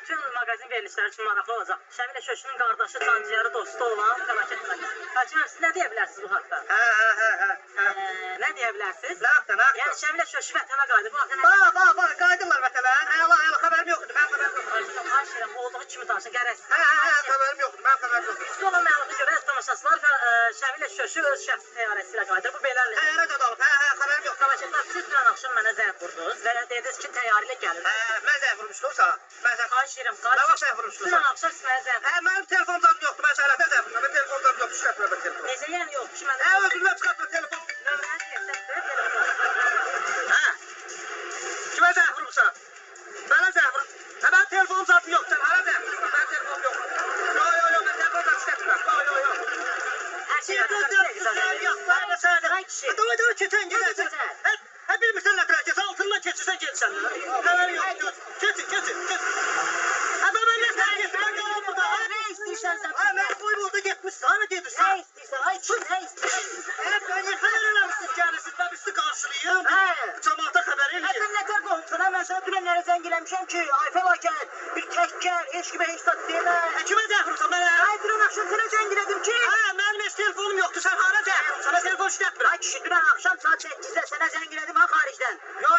bütün mağazin verilişləri üçün maraqlı olacaq. Şəmilə Şöşünün qardaşı, canciyarı, dostu olan fəlakət fəlakət. Hakim siz nə deyə bilərsiniz bu haqda? Nə deyə bilərsiniz? Nə haqda? Yəni Şəmilə Şöşü vətənə qayıdır. Bu haqda nə? Bax, qayıdırlar vətənə. Əla, xəbərim yoxdur, mən xəbərim yoxdur. Xahiş olduğu kimi danışın, gərəksiz. Xəbərim yoxdur, mən xəbərim yoxdur. Üstü olan məlumata görə tamaşaçılar Şəmilə Şöşü öz şəxsi təyyarəsi ilə qayıdır. Bu belədir. Təyyarə də olub, xəbərim yoxdur. Tamaşaçılar, siz dünən axşam mənə zəng vurdunuz və dediniz ki, təyyarə ilə gəlir. Mən zəng vurmuşdumsa, Xahiş edirəm, Nə vaxt zəng vurmuşdunuz? Dünən axşam siz mənə zəng vurdunuz. Mənim telefonum yoxdur, mən səhərdə zəng vurmuşdum. Mən telefonum yoxdur, çıxartma mən telefonu. Necə yəni yoxdur ki, mən... Özümdən çıxartma telefon. Nömrəni deyərsənsə, telefon. Kimə zəng vurmuşsan? Mənə zəng vurmuşsan. Mənim telefonum zaten yoxdur, mənə zəng vurmuşsan. Mənim telefonum yoxdur. Yo, mən telefondan çıxartmıram. Yo. Hər şey Davay, keçən gedəcək. Bilmirsən nə tərəf keçən, altından keçirsən getsən. Xəbəri yoxdur. Keçin. Mən nə tərəf keçən, mən qalım burada. Nə istəyirsən sən? Mən qoy burada getmişsən, hara gedirsən? Nə istəyirsən? Ay kim nə istəyirsən? Mən xəbər eləmişsiniz, gəlirsiniz, mən üstü qarşılayım. Cəmaata xəbər eləyim. Sən nə tər qohumsan? Mən sənə dünənlərə zəng eləmişəm ki, ay fəlakət, bir tək gəl, heç kimə heç zat demə. Kimə zəng vurursan mənə? Ay dünən axşam sənə zəng elədim ki... Mənim heç telefonum yoxdur, sən hara zəng vurursan? Sənə telefon işlətmirəm. Ay kişi, dünən axşam saat 8-də sənə zəng elədim ha xaricdən. Yo.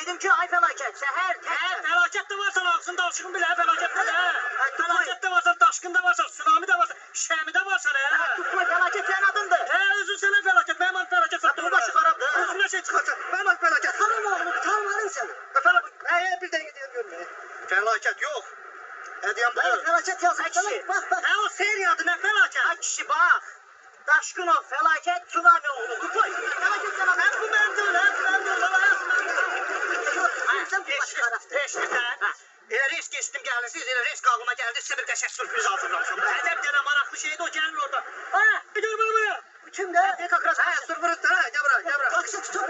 Dedim ki, ay fəlakət, səhər tək gəl. Fəlakət də varsa, ağzın dalışığın bilə, fəlakət də. Fəlakət də varsa, daşqın da varsa, tsunami də varsa, şəmi də varsa, Tutma, fəlakət sənin adındır. Özün sənə fəlakət, mənim adım fəlakət satdım. Bu başı xarabdır. Özünə şey çıxarsan, mənim adım fəlakət. Tanım oğlum, tanımadın sən. Bir dəqiqə deyəm görməyək. Fəlakət yox.Ədiyəm Ay, fəlakət yazın. Bax. O seriyadır, nə fəlakət? Ay kişi, bax. Daşqınov, fəlakət, tsunami oğlu. Qoy, fəlakət sən adın. Bu mənim deyil, Reis geçdim gəlirsiniz, elə reis qalğıma gəldi, sizə bir qəşək sürpriz hazırlamışam. Əcəb dənə maraqlı şeydir, o gəlir orada. Bir dur buraya. Bu kimdə? Sürprizdir, gəl bura. Baxşı tutur.